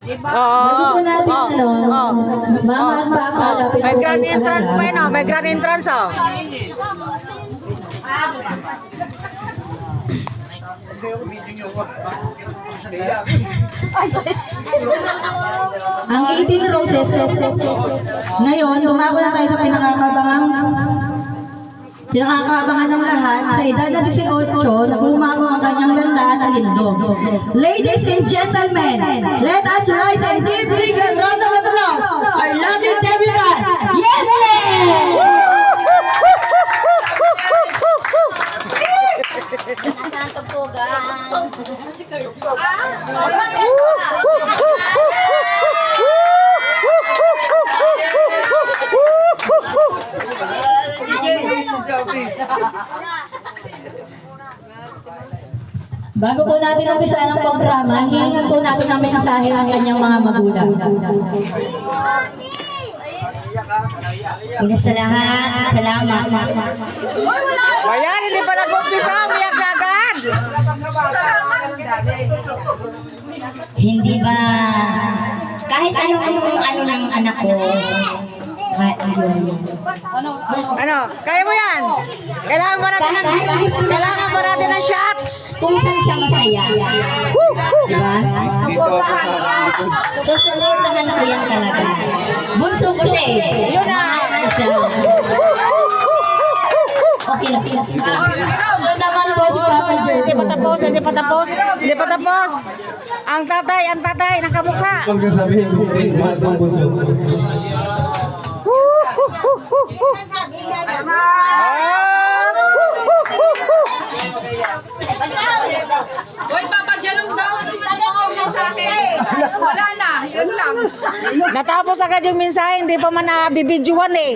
Bago po natin, May grand entrance pa yun, may grand entrance, Ang 18 roses. Ngayon, dumako na tayo sa pinakakabangan ng lahat. Sa edad na 18, nagumako ang kanyang ganda at alindog. Ladies and gentlemen, let us rise and give big a round of applause our lovely debutant, Yesle! Nasaan ka po, gang? Bago po natin umpisahan ang programa, hihingan po natin ang mensahe ng kanyang mga magulang. Una sa lahat, salamat. Ayan, hindi pa nag-umpisa, umiyak na agad. Hindi ba, kahit ano ng anak ko, kahit Ano, kaya mo yan? Kailangan ba natin ng shots? kung saan siya masaya. Diba? Susunod ko yan talaga. Bunso ko siya eh. Yun na. Mahal ko siya. Okay lang. Ito naman po si Papa Joe. Hindi pa tapos. Ang tatay, nakamukha. Huwag ka sabihin, mahal kong bunso. Hoy, Papa Jerome daw, tumawag sa akin. Wala na, yun lang. Natapos agad yung mensahe, hindi pa man nabibidyohan eh.